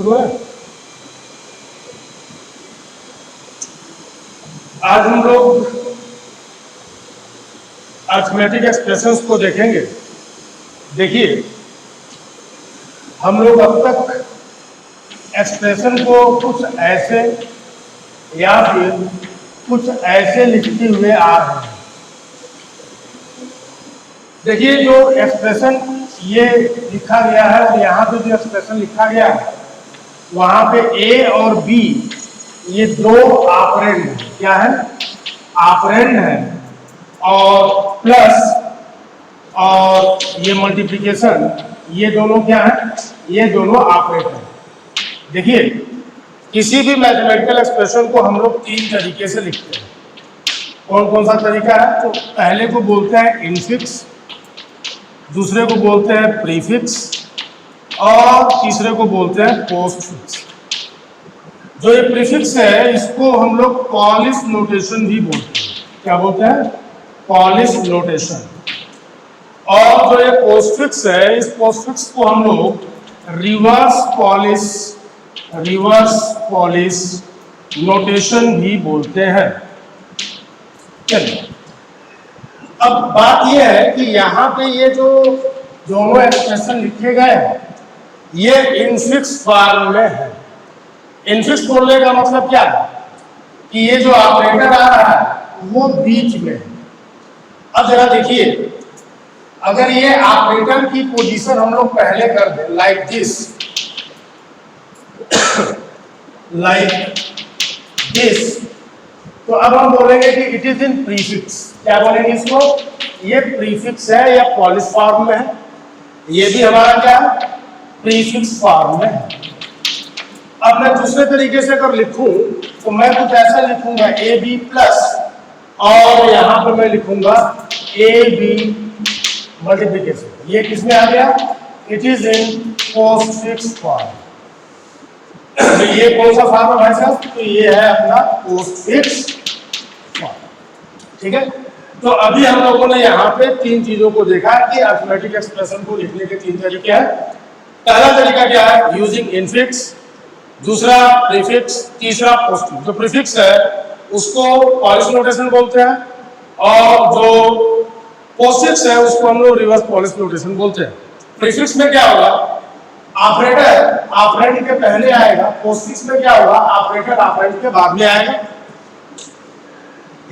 शुरू है। आज हम लोग अरिथमेटिक एक्सप्रेशंस को देखेंगे। देखिए, हम लोग अब तक एक्सप्रेशन को कुछ ऐसे या फिर कुछ ऐसे लिखते हुए आ रहे हैं। देखिए, जो एक्सप्रेशन ये लिखा गया है और यहाँ पे जो एक्सप्रेशन लिखा गया है, वहाँ पे ए और बी ये दो ऑपरेंड हैं। क्या है? ऑपरेंड है। और प्लस और ये मल्टीप्लिकेशन, ये दोनों क्या है? ये दोनों ऑपरेटर हैं। देखिए, किसी भी मैथमेटिकल एक्सप्रेशन को हम लोग तीन तरीके से लिखते हैं। कौन कौन सा तरीका है? तो पहले को बोलते हैं इनफिक्स, दूसरे को बोलते हैं प्रीफिक्स और तीसरे को बोलते हैं पोस्टफिक्स। जो ये प्रीफिक्स है इसको हम लोग पॉलिश नोटेशन भी बोलते हैं। क्या बोलते हैं? Polish notation. और जो ये पोस्टफिक्स है, इस पोस्टफिक्स को हम लोग रिवर्स पॉलिश नोटेशन भी बोलते हैं। चलिए, अब बात यह है कि यहाँ पे ये जो दोनों एक्सप्रेशन लिखे गए हैं ये इनफिक्स फॉर्म में है। इनफिक्स बोलने का मतलब क्या है? कि ये जो ऑपरेटर आ रहा है वो बीच में है। अब जरा देखिए, अगर ये ऑपरेटर की पोजीशन हम लोग पहले कर दें लाइक दिस, तो अब हम बोलेंगे कि इट इज इन प्रीफिक्स। क्या बोलेंगे इसको? ये प्रीफिक्स है या पॉलिश फॉर्म में है। ये भी हमारा क्या है? प्रीफिक्स फॉर्म में है। अब मैं दूसरे तरीके से अगर लिखूं तो मैं कुछ ऐसा लिखूंगा ए बी प्लस, और यहां पर मैं लिखूंगा ए बी मल्टीप्लिकेशन। ये किसमें आ गया? It is in postfix form. ये कौन सा फॉर्म है भाई साहब? तो ये है अपना पोस्टफिक्स फॉर्म। ठीक है, तो अभी हम लोगों ने यहाँ पे तीन चीजों को देखा कि अरिथमेटिक एक्सप्रेशन को लिखने के तीन तरीके हैं। पहला तरीका क्या है? यूजिंग इनफिक्स, दूसरा प्रीफिक्स, तीसरा पोस्टफिक्स। जो प्रीफिक्स है उसको पॉलिश नोटेशन बोलते हैं और जो पोस्टफिक्स है उसको हम लोग रिवर्स पॉलिश नोटेशन बोलते हैं। प्रीफिक्स में क्या होगा? ऑपरेटर ऑपरेंड के पहले आएगा। पोस्टफिक्स में क्या होगा? ऑपरेटर ऑपरेंड के बाद में आएगा।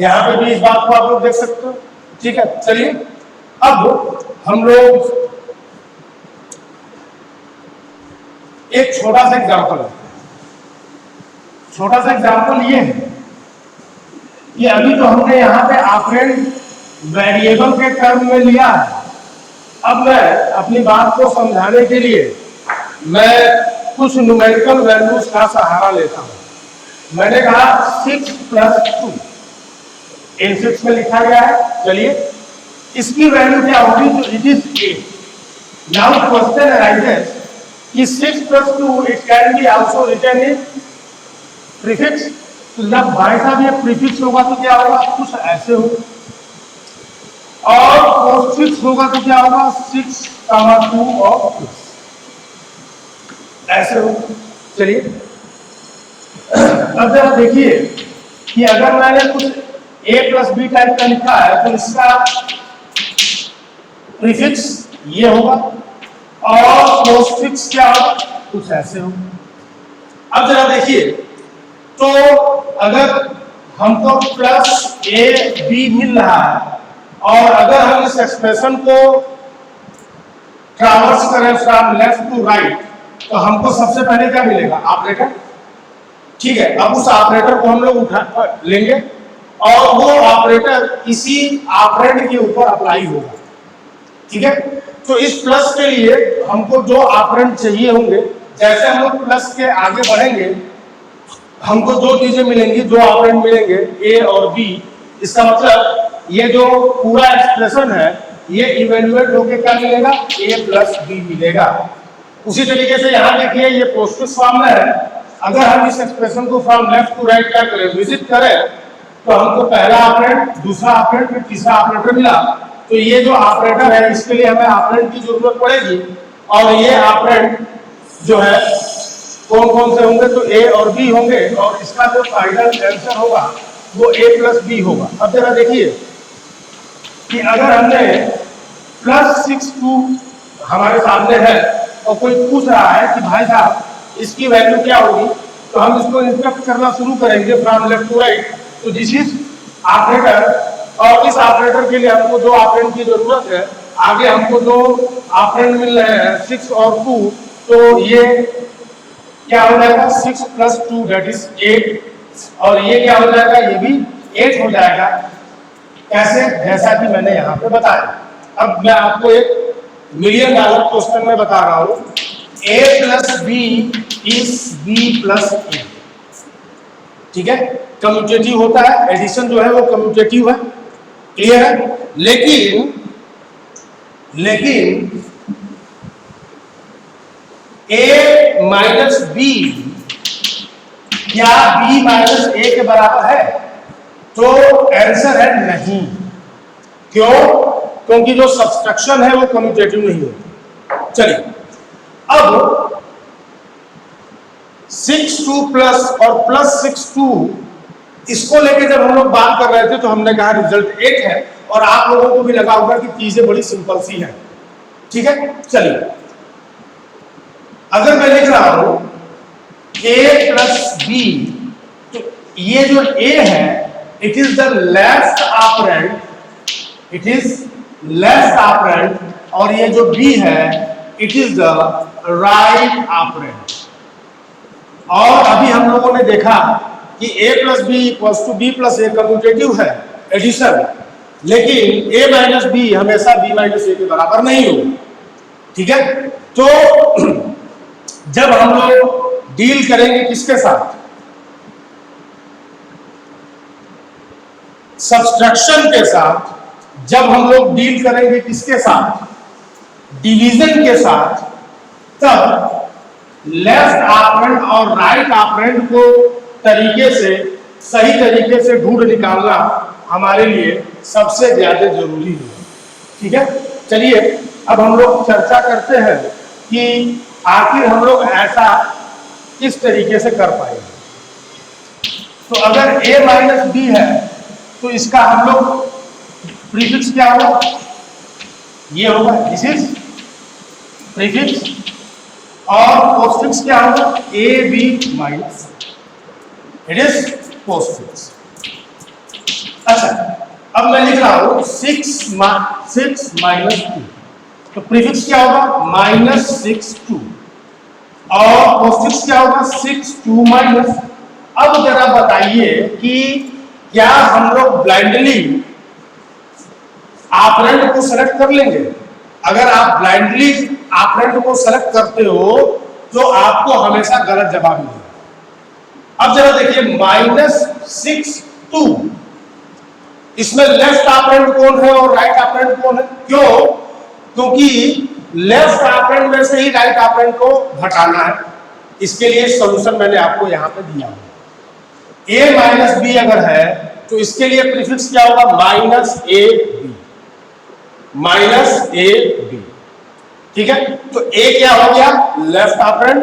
यहां पे भी इस बात को आप लोग देख सकते हो। ठीक है, चलिए अब हम लोग एक छोटा सा एग्जांपल ये है कि अभी तो हमने यहाँ पे ऑपरेंड वेरिएबल के टर्म में लिया है। अब मैं अपनी बात को समझाने के लिए मैं कुछ न्यूमेरिकल वैल्यूज का सहारा लेता हूं। मैंने कहा 6 + 2 इनफिक्स में लिखा गया है। चलिए, इसकी वैल्यू क्या होगी? तो it is 8। Now question arises कि 6 + 2 it can be also written in prefix. तो जब भाई साहब ये प्रीफिक्स होगा तो क्या होगा? कुछ ऐसे हो। और पोस्टफिक्स होगा तो क्या होगा? 6, 2 और 6 ऐसे हो। चलिए, अब जरा देखिए कि अगर मैंने कुछ a + b टाइप का लिखा है तो इसका प्रीफिक्स ये होगा और पोस्टफिक्स क्या होगा? कुछ ऐसे हो। अब जरा देखिए, तो अगर हमको +ab मिल रहा है और अगर हम इस एक्सप्रेशन को ट्रावर्स करें फ्रॉम लेफ्ट टू राइट तो हमको सबसे पहले क्या मिलेगा? ऑपरेटर। ठीक है, अब उस ऑपरेटर को हम लोग उठा लेंगे और वो ऑपरेटर इसी ऑपरेंड के ऊपर अप्लाई होगा। ठीक है, तो इस प्लस के लिए हमको जो ऑपरेंड चाहिए होंगे, जैसे हम लोग प्लस के आगे बढ़ेंगे हमको दो चीजें मिलेंगी, दो ऑपरेंड मिलेंगे ए और बी। इसका मतलब ये जो पूरा एक्सप्रेशन है ये इवेल्युएट होकर क्या मिलेगा? a + b मिलेगा। उसी तरीके से यहाँ देखिए ये पोस्टफिक्स फॉर्म में है। अगर हम इस एक्सप्रेशन को फ्रॉम लेफ्ट टू राइट क्या करें? विजिट करें तो हमको पहला ऑपरेंड, दूसरा ऑपरेंड, फिर तीसरा ऑपरेटर मिला। तो ये जो ऑपरेटर है इसके लिए हमें ऑपरेंड की जरूरत पड़ेगी और ये ऑपरेंड जो है कौन कौन से होंगे, तो ए और बी होंगे, और इसका जो फाइनल आंसर होगा वो ए प्लस बी होगा। अब जरा देखिए कि अगर हमने +6 हमारे सामने है और कोई पूछ रहा है कि भाई साहब इसकी वैल्यू क्या होगी, तो हम इसको इंस्पेक्ट करना शुरू करेंगे फ्रॉम लेफ्ट टू राइट। तो दिस इज ऑपरेटर, और इस ऑपरेटर के लिए हमको दो ऑपरेंड की जरूरत है। आगे हमको दो ऑपरेंड मिल रहे हैं 6 और 2, तो ये क्या हो जाएगा 6 + 2 दैट इज 8, और ये क्या हो जाएगा, ये भी 8 हो जाएगा। कैसे, जैसा कि मैंने यहाँ पे बताया। अब मैं आपको एक $1,000,000 क्वेश्चन में बता रहा हूं, a + b is b + a, ठीक है। कम्यूटेटिव होता है, एडिशन जो है वो कम्यूटेटिव है, क्लियर है। लेकिन a - b क्या b - a के बराबर है, तो आंसर है नहीं। क्यों? क्योंकि जो सब्सट्रैक्शन है वो कम्यूटेटिव नहीं होती। चलिए, अब 6 प्लस और +6 इसको लेके जब हम लोग बात कर रहे थे तो हमने कहा रिजल्ट 8 है, और आप लोगों को भी लगा होगा कि चीजें बड़ी सिंपल सी है, ठीक है। चलिए, अगर मैं लिख रहा हूं a + b, तो ये जो a है it is the left operand, it is left operand, और ये जो b है it is the right operand. और अभी हम लोगों ने देखा कि a + b = b + a commutative है, एडिशन, लेकिन a - b हमेशा b - a के बराबर नहीं होगा, ठीक है। तो जब हम लोग डील करेंगे किसके साथ, सब्सट्रैक्शन के साथ, जब हम लोग डील करेंगे किसके साथ, डिवीजन के साथ, तब लेफ्ट ऑपरेंड और राइट ऑपरेंड को सही तरीके से ढूंढ निकालना हमारे लिए सबसे ज्यादा जरूरी है, ठीक है। चलिए, अब हम लोग चर्चा करते हैं कि आखिर हम लोग ऐसा किस तरीके से कर पाएंगे। तो अगर a - b है तो इसका हम लोग प्रीफिक्स क्या होगा, ये होगा, दिस इज प्रीफिक्स, और पोस्टफिक्स क्या होगा, ab - इट इज पोस्टफिक्स। अच्छा, अब मैं लिख रहा हूं 6 - 2, तो प्रीफिक्स क्या होगा -6 और पोस्टफिक्स क्या होगा 6 2 - अब जरा बताइए कि क्या हम लोग ब्लाइंडली ऑपरेंड को सेलेक्ट कर लेंगे। अगर आप ब्लाइंडली ऑपरेंड को सेलेक्ट करते हो तो आपको हमेशा गलत जवाब मिलेगा। अब जरा देखिए -6 2, इसमें लेफ्ट ऑपरेंड कौन है और राइट ऑपरेंड कौन है, क्यों? क्योंकि लेफ्ट ऑपरेंड में से ही राइट ऑपरेंड को हटाना है। इसके लिए सॉल्यूशन मैंने आपको यहां पे दिया है। a - b अगर है तो इसके लिए प्रीफिक्स क्या होगा -ab, ठीक है। तो a क्या हो गया, लेफ्ट ऑपरेंड,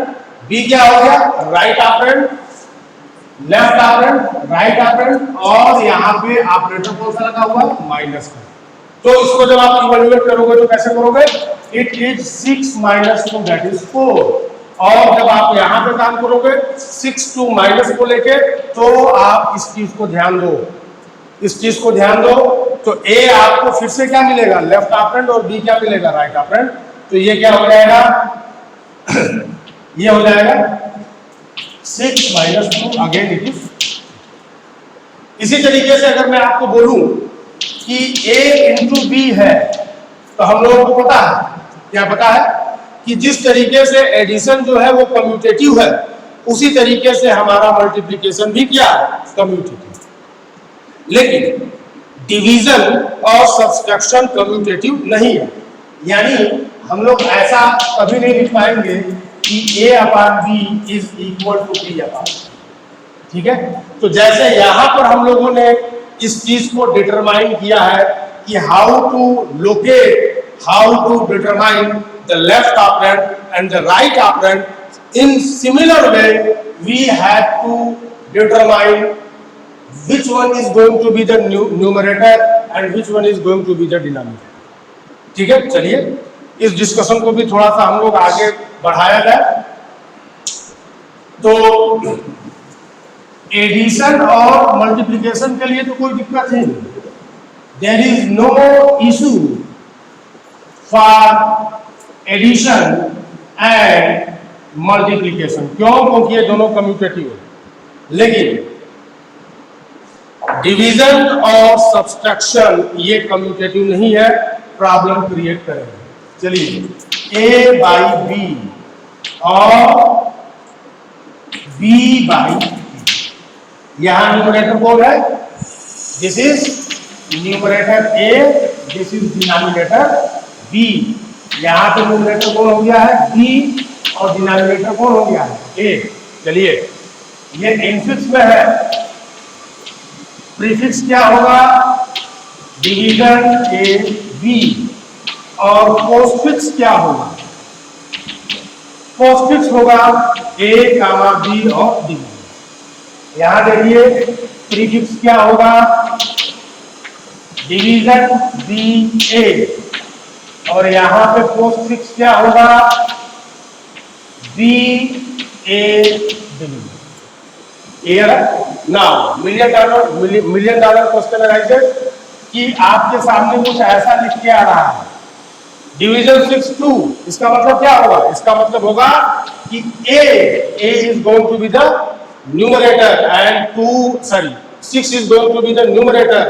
b क्या हो गया, right operand, left operand, right operand, और यहां पे ऑपरेटर कौन सा लगा हुआ, माइनस का। तो इसको जब आप इवैल्यूएट करोगे तो कैसे करोगे, इट इज 6 - 2 दैट इज 4, और जब आप यहां पे काम करोगे 6 2 माइनस को लेके, तो आप इस चीज को ध्यान दो, इस चीज को ध्यान दो। तो a आपको फिर से क्या मिलेगा, लेफ्ट ऑपरेंड, और b क्या मिलेगा, राइट ऑपरेंड। तो ये क्या हो जाएगा ये हो जाएगा 6 - 2 अगेन इट इज। इसी तरीके से अगर मैं आपको बोलूं कि a × b है, तो हम लोगों को पता है, क्या पता है कि जिस तरीके से एडिशन जो है वो कम्यूटेटिव है, उसी तरीके से हमारा मल्टीप्लिकेशन भी क्या है, कम्यूटेटिव। लेकिन डिवीजन और सब्सट्रैक्शन कम्यूटेटिव नहीं है, यानी हम लोग ऐसा कभी नहीं लिख पाएंगे कि a/b is equal to b/c, ठीक है। तो जैसे यहां पर हम लोगों ने इस चीज को डिटरमाइन किया है कि how to determine the left operand and the right operand In similar way, we have to determine which one is going to be the numerator and which one is going to be the denominator. ठीक है, चलिए इस discussion को भी थोड़ा सा हम लोग आगे बढ़ाया जाए। तो एडिशन और मल्टीप्लिकेशन के लिए तो कोई दिक्कत नहीं, there is no issue for addition and multiplication. क्यों? क्योंकि ये दोनों कम्यूटेटिव है। लेकिन डिवीजन और सब्सट्रैक्शन ये कम्यूटेटिव नहीं है, प्रॉब्लम क्रिएट करेंगे। चलिए a बाई बी और b बाई बी, यहां न्यूमरेटर कौन है? This is numerator a, this is denominator b। यहां पे न्यूमरेटर कौन हो गया है? b और डिनोमिनेटर कौन हो गया है? a। चलिए ये इनफिक्स में है, प्रीफिक्स क्या होगा? Division a b। और पोस्टफिक्स क्या होगा? पोस्टफिक्स होगा a कामा b और d। यहां देखिए प्रीफिक्स क्या होगा? डिवीजन b a, और यहां पे पोस्टफिक्स क्या होगा? b a b। क्लियर है? Now million dollar question arises कि आपके सामने कुछ ऐसा लिख के आ रहा है डिवीजन 6 2, इसका मतलब क्या होगा? इसका मतलब होगा कि a is going to be the numerator and 6 is going to be the numerator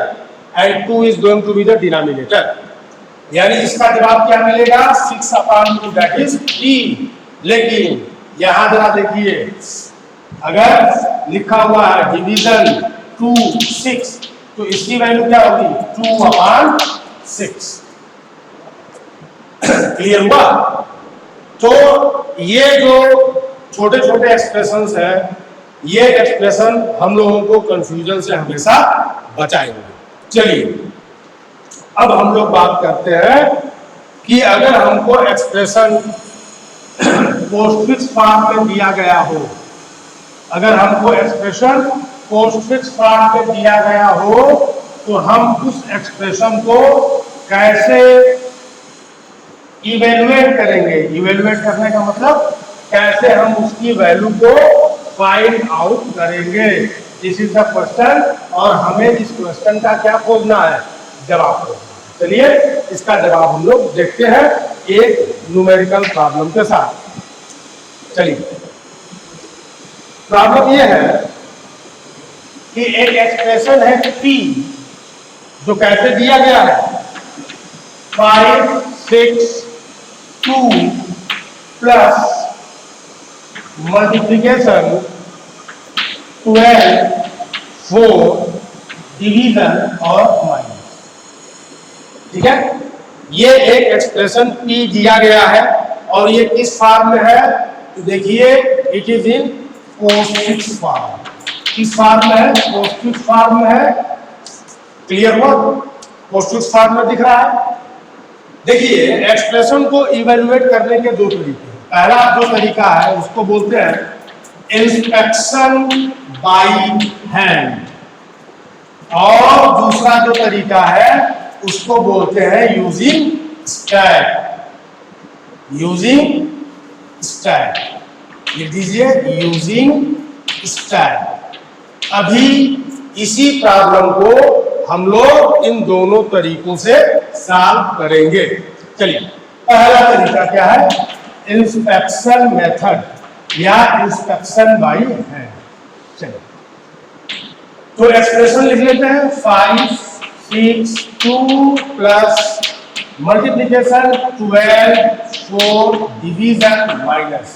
and 2 is going to be the denominator। यानी इसका जवाब क्या मिलेगा? 6/2, दैट इज 3। लेकिन यहां जरा देखिए, अगर लिखा हुआ है डिवीजन 2 6, तो इसकी वैल्यू क्या होगी? 2/6। क्लियर हुआ? तो ये जो छोटे छोटे एक्सप्रेशंस हैं, ये एक्सप्रेशन हम लोगों को कंफ्यूजन से हमेशा बचाएंगे। चलिए अब हम लोग बात करते हैं कि अगर हमको एक्सप्रेशन पोस्टफिक्स फॉर्म में दिया गया हो, अगर हमको एक्सप्रेशन पोस्टफिक्स फॉर्म में दिया गया हो, तो हम उस एक्सप्रेशन को कैसे इवेलुएट करेंगे? इवेलुएट करने का मतलब कैसे हम उसकी वैल्यू को फाइंड आउट करेंगे। दिस इज द क्वेश्चन, और हमें इस क्वेश्चन का क्या खोजना है? जवाब खोजना। चलिए इसका जवाब हम लोग देखते हैं एक न्यूमेरिकल प्रॉब्लम के साथ। चलिए प्रॉब्लम ये है कि एक एक्सप्रेशन है p, जो कैसे दिया गया है? 5 6 2 प्लस मल्टीप्लिकेशन 12 4 डिवीजन और माइनस। ठीक है, ये एक एक्सप्रेशन p दिया गया है, और ये किस फॉर्म में है? तो देखिए it is in postfix form. किस फॉर्म में है? पोस्टफिक्स फॉर्म में है। क्लियर हुआ? पोस्टफिक्स फॉर्म में दिख रहा है। देखिए एक्सप्रेशन को इवेलुएट करने के दो तरीके हैं। पहला जो तरीका है उसको बोलते हैं इंस्पेक्शन बाय हैंड, और दूसरा जो तरीका है उसको बोलते हैं यूजिंग स्टैक। यूजिंग स्टैक लिख दीजिए, यूजिंग स्टैक। अभी इसी प्रॉब्लम को हम लोग इन दोनों तरीकों से सॉल्व करेंगे। चलिए पहला तरीका क्या है? इंस्पेक्शन मेथड या इंस्पेक्शन बाय हैंड। चलिए तो एक्सप्रेशन लिख लेते हैं। 5 6 2 प्लस मल्टीप्लिकेशन 12 4 डिवीजन माइनस।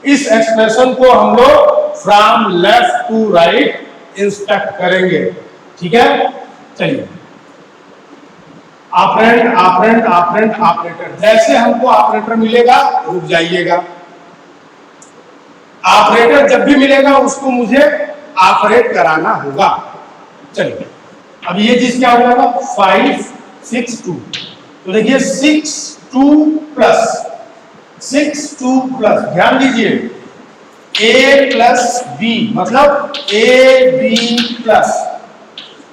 इस एक्सप्रेशन को हम लोग from left to right inspect करेंगे। ठीक है, चलिए ऑपरेंड ऑपरेंड ऑपरेंड ऑपरेटर। जैसे हमको ऑपरेटर मिलेगा, रुक जाइएगा, ऑपरेटर जब भी मिलेगा उसको मुझे ऑपरेट कराना होगा। चलिए अब ये चीज क्या हो जाएगा? 5 6 2। तो देखिए 6 2 प्लस, ध्यान दीजिए ए प्लस बी मतलब ए बी प्लस,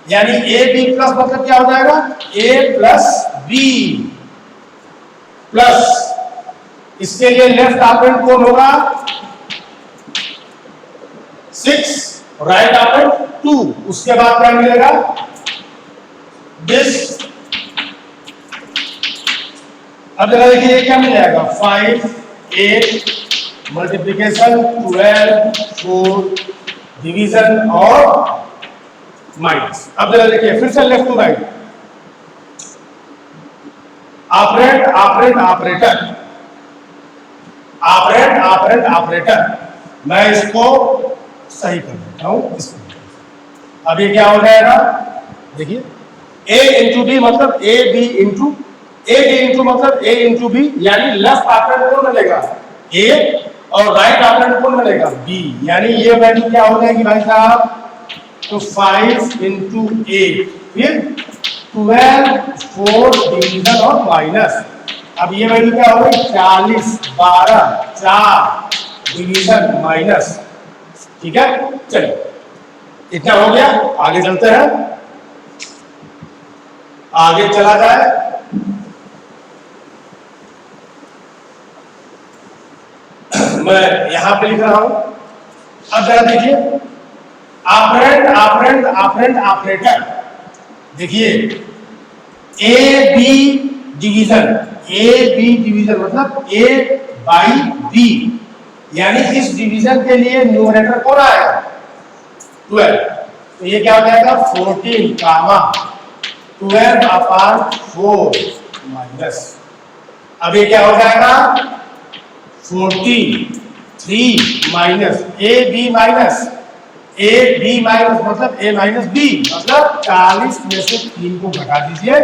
यानी ए बी प्लस मतलब क्या हो जाएगा, ए प्लस बी प्लस, इसके लिए लेफ्ट ऑपरेंड कौन होगा 6, राइट ऑपरेंड 2, उसके बाद क्या मिलेगा दिस। अब जरा देखिए क्या मिल जाएगा 5 8 मल्टीप्लीकेशन 12 4 डिवीजन और माइनस। अब जरा देखिए फिर से left to right, operand operand operator, operand operand operator, मैं इसको सही कर देता हूं इसको। अब ये क्या हो जाएगा देखिए a इंटू बी मतलब ए बी इंटू मतलब a इंटू बी, यानी लेफ्ट ऑपरेंड कौन मिलेगा a और राइट ऑपरेंड कौन मिलेगा b, यानी ये वैल्यू क्या हो जाएगी भाई साहब, तो 5 इंटू 8 फिर 12 4 डिवीजन और माइनस। अब ये वैल्यू क्या हो गई 40 12 4 डिवीजन माइनस। ठीक है, चलिए इतना हो गया, आगे चलते हैं, आगे चला जाए। मैं यहां पे लिख रहा हूं। अब जरा देखिए ऑपरेंड ऑपरेंड ऑपरेंड ऑपरेटर, देखिए ए बी डिवीजन मतलब ए बाई बी, यानी इस डिवीजन के लिए न्यूमरेटर कौन आएगा 12, तो ये क्या हो जाएगा 14 कामा 12 अपान 4 माइनस। अब ये क्या हो जाएगा 14 3 माइनस ए बी माइनस मतलब a माइनस बी मतलब 40 में से 3 को घटा दीजिए,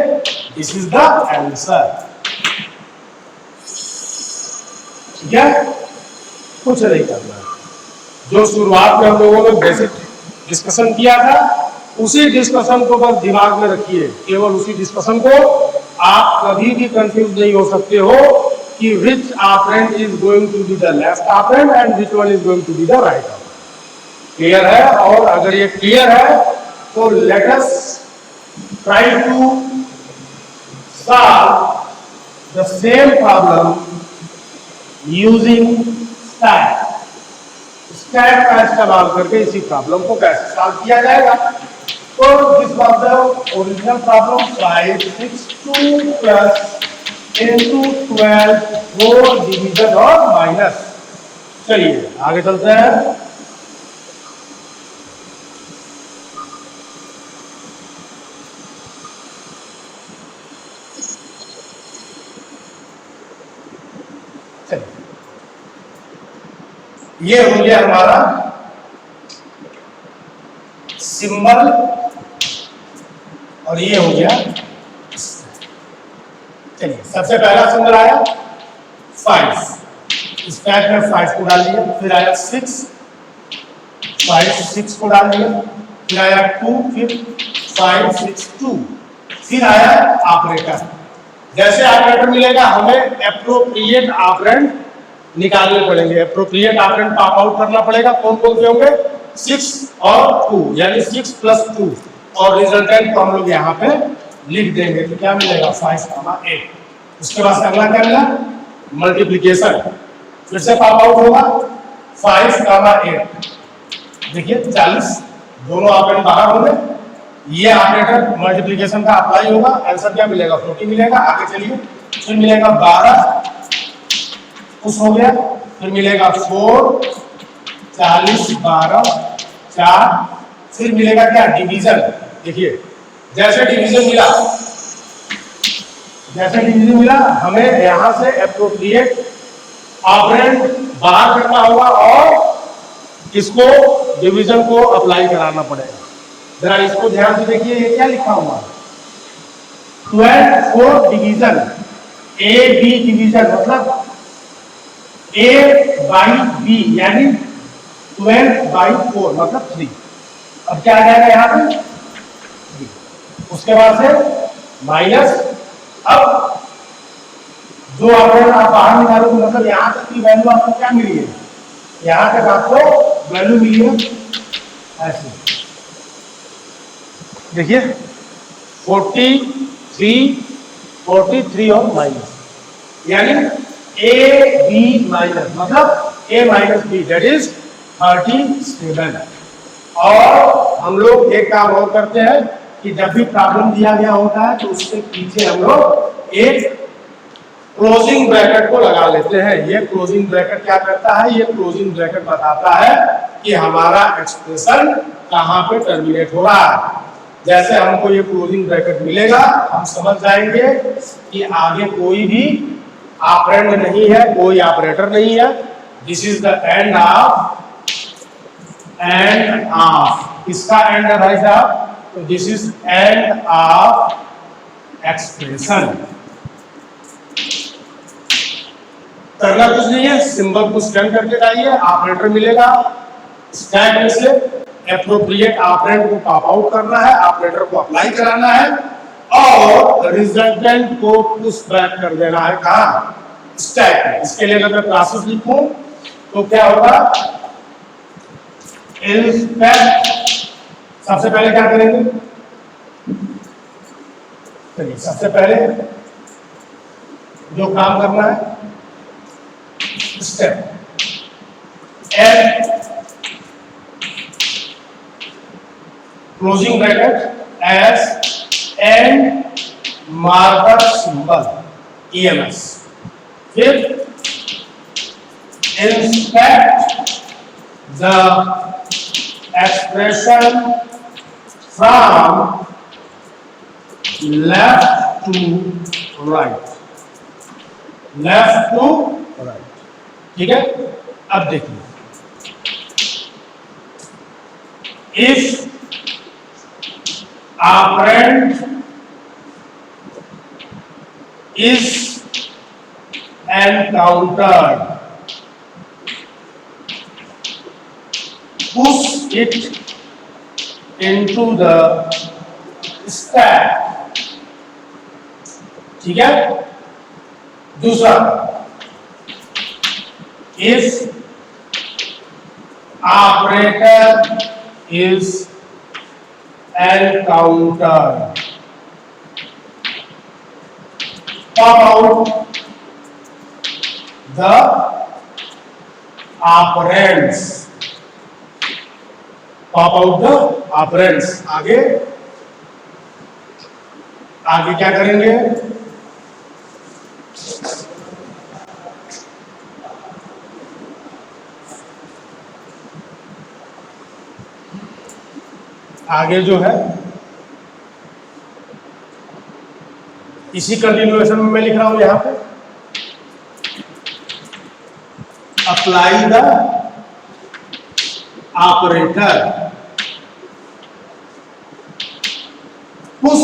दिस इज द आंसर। ठीक है, कुछ नहीं करना, जो शुरुआत में हम लोगों ने बेसिक डिस्कशन किया था उसी डिस्कशन को बस दिमाग में रखिए, केवल उसी डिस्कशन को, आप कभी भी कंफ्यूज नहीं हो सकते हो कि which operand is going to be the left operand and which one is going to be the right operand. Clear है? और अगर ये क्लियर है तो let us try to solve the same problem using stack. Stack का इस्तेमाल करके इसी प्रॉब्लम को कैसे सॉल्व किया जाएगा। तो this was the original problem 562 plus into 12 4 division और माइनस। चलिए आगे चलते हैं। ये हो गया हमारा सिंबल और ये हो गया। चलिए सबसे पहला सिंबल आया 5, स्टैक में 5 को डाल दिया, फिर आया 6 6 को डाल दिया, फिर आया 2, फिर 5 6 2, फिर आया ऑपरेटर। जैसे ऑपरेटर मिलेगा हमें एप्रोप्रिएट ऑपरेंड निकालने पड़ेंगे, एप्रोप्रिएट ऑपरेंड पॉप आउट करना पड़ेगा। कौन कौन से होंगे 6 और 2, यानी 6 प्लस 2, और रिजल्टेंट को हम लोग यहाँ पे लिख देंगे। तो क्या मिलेगा 5 कामा 8। उसके बाद अगला क्या मिला मल्टीप्लीकेशन, फिर से पॉप आउट होगा 5 कामा 8। देखिए 40 दोनों ऑपरेंड बाहर होंगे, ये ऑपरेटर मल्टीप्लीकेशन का अप्लाई होगा, आंसर क्या मिलेगा 40 मिलेगा। आगे चलिए फिर मिलेगा 12 कुछ हो गया, फिर मिलेगा 4 40 12 4, फिर मिलेगा क्या डिवीजन। देखिए जैसे डिवीजन मिला हमें यहां से एप्रोप्रिएट ऑपरेंड बाहर करना होगा और इसको डिवीजन को अप्लाई कराना पड़ेगा। जरा इसको ध्यान से देखिए, ये क्या लिखा हुआ 12 4 डिवीजन, ए बी डिवीजन मतलब a बाई बी, यानी 12 बाई 4 मतलब 3। अब क्या आ जाएगा यहाँ पे 3। उसके बाद से माइनस, अब जो ऑपरेंड आप बाहर निकालोगे मतलब यहाँ तक की वैल्यू आपको क्या मिली है यहां तक आपको वैल्यू मिली है ऐसे, देखिए 43 और माइनस, यानी ए बी माइनस मतलब ए माइनस बी दैट इज 37। और हम लोग एक काम और करते हैं कि जब भी प्रॉब्लम दिया गया होता है तो उसके पीछे हम लोग एक क्लोजिंग ब्रैकेट को लगा लेते हैं। ये क्लोजिंग ब्रैकेट क्या करता है, ये क्लोजिंग ब्रैकेट बताता है कि हमारा एक्सप्रेशन कहां पे टर्मिनेट हो रहा है। जैसे हमको ये क्लोजिंग ब्रैकेट मिलेगा हम समझ जाएंगे कि आगे कोई भी ऑपरेंड नहीं है, कोई ऑपरेटर नहीं है। This is the end of किसका एंड है भाई साहब, तो this is end of expression. करना कुछ नहीं है, सिंबल को स्कैन करके जाइए, ऑपरेटर मिलेगा, स्टैक में से एप्रोप्रिएट ऑपरेंड को पॉप आउट करना है, ऑपरेटर को अप्लाई कराना है और रिजल्टेंट को पुश बैक कर देना है कहां, स्टैक में। इसके लिए अगर मैं प्रोसेस लिखूं तो क्या होगा, इंस्पेक्ट, सबसे पहले क्या करेंगे, चलिए सबसे पहले जो काम करना है step add closing bracket as end marker symbol EMS, फिर inspect the expression from left to right, left to right, ठीक है। अब देखिए, if operand is encountered, push it into the stack, ठीक है। दूसरा, if operator is encountered, pop out the operands, pop out the operands। आगे आगे क्या करेंगे, आगे जो है इसी कंटिन्यूएशन में मैं लिख रहा हूं यहां पे, apply the operator, push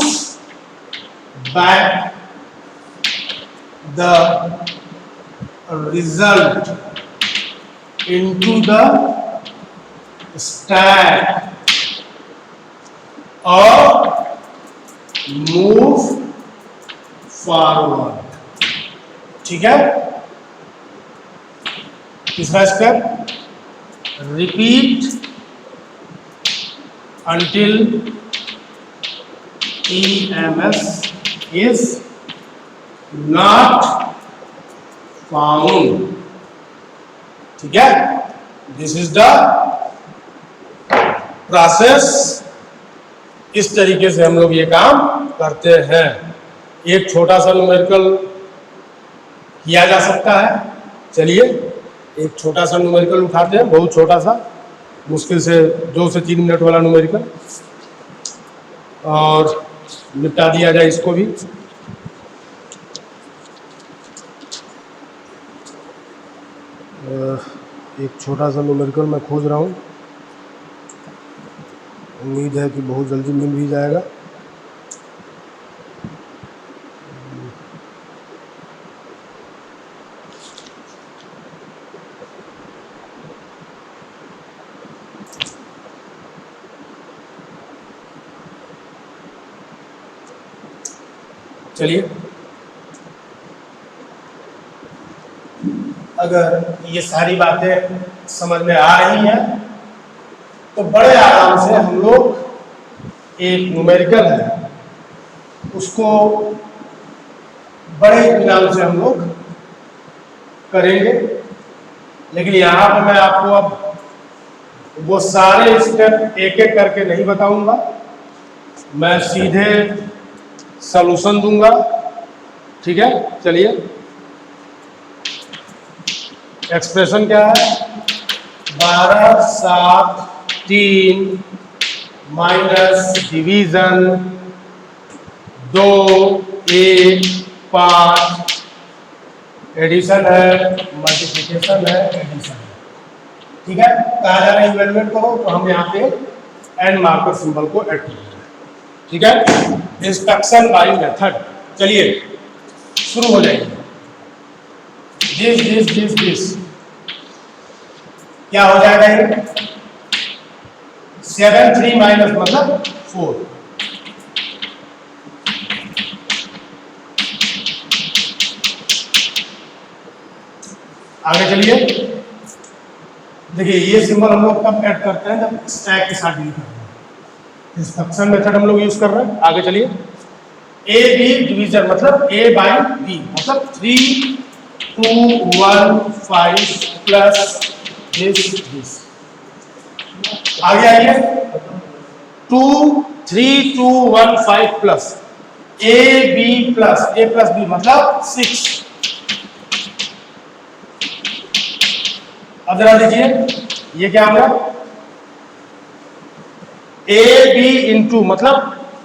back the result into the stack और मूव फॉरवर्ड, ठीक है। तीसरा step, repeat until EMS is not found, ठीक है। दिस इज द प्रोसेस, इस तरीके से हम लोग ये काम करते हैं। एक छोटा सा न्यूमेरिकल किया जा सकता है, चलिए एक छोटा सा न्यूमेरिकल उठाते हैं, बहुत छोटा सा, मुश्किल से 2 से 3 मिनट वाला न्यूमेरिकल, और निपटा दिया जाए इसको भी। एक छोटा सा न्यूमेरिकल मैं खोज रहा हूँ, उम्मीद है कि बहुत जल्दी मिल भी जाएगा। चलिए, अगर ये सारी बातें समझ में आ रही है तो बड़े आराम से हम लोग एक न्यूमेरिकल है उसको बड़े इत्मीनान से हम लोग करेंगे। लेकिन यहाँ पर मैं आपको अब वो सारे स्टेप एक एक करके नहीं बताऊंगा, मैं सीधे सॉल्यूशन दूंगा। ठीक है, चलिए एक्सप्रेशन क्या है, 12 7 3 माइनस डिवीजन 2 1 5 एडिशन है, मल्टीप्लिकेशन है, एडिशन है। ठीक है, कहा जा रहा है इवेलुएट करो तो हम यहाँ पे एंड मार्कर सिंबल को ऐड करेंगे। ठीक है, इंस्ट्रक्शन बाय मेथड। चलिए शुरू हो जाएंगे। दिस क्या हो जाएगा ये 7 3 माइनस मतलब 4। आगे चलिए, देखिए ये सिंबल हम लोग कब ऐड करते हैं, जब स्टैक के साथ डील करते हैं। इंस्ट्रक्शन मेथड हम लोग यूज कर रहे हैं। आगे चलिए, ए बी डिवीजन मतलब ए बाई बी मतलब 3 2 1 5 प्लस दिस। आगे आइए, 2 3 2 1 5 plus A B plus A plus B मतलब 6। अब जरा देखिए ये क्या होगा, ए बी इंटू मतलब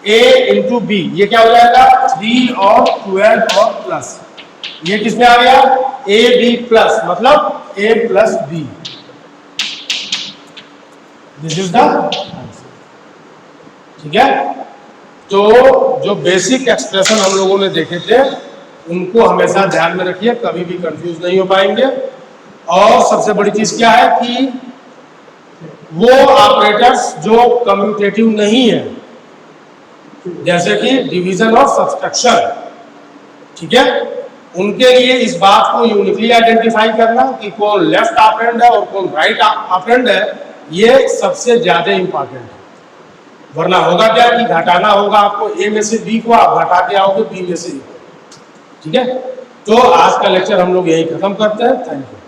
ए इंटू बी, ये क्या हो जाएगा 3 और 12 और प्लस, ये किसमें आ गया ए बी प्लस मतलब a plus b. This is the answer. ठीक है, तो जो बेसिक एक्सप्रेशन हम लोगों ने देखे थे उनको हमेशा ध्यान में रखिए, कभी भी कंफ्यूज नहीं हो पाएंगे। और सबसे बड़ी चीज क्या है कि वो ऑपरेटर्स जो कम्यूटेटिव नहीं है, जैसे कि डिवीजन और सब्सट्रैक्शन, ठीक है, उनके लिए इस बात को यूनिकली आइडेंटिफाई करना कि कौन लेफ्ट ऑपरेंड है और कौन राइट ऑपरेंड है, ये सबसे ज्यादा इंपॉर्टेंट है। वरना होगा क्या कि घटाना होगा आपको ए में से बी को, आप घटा के आओगे बी में से ए। ठीक है, तो आज का लेक्चर हम लोग यही खत्म करते हैं। Thank you.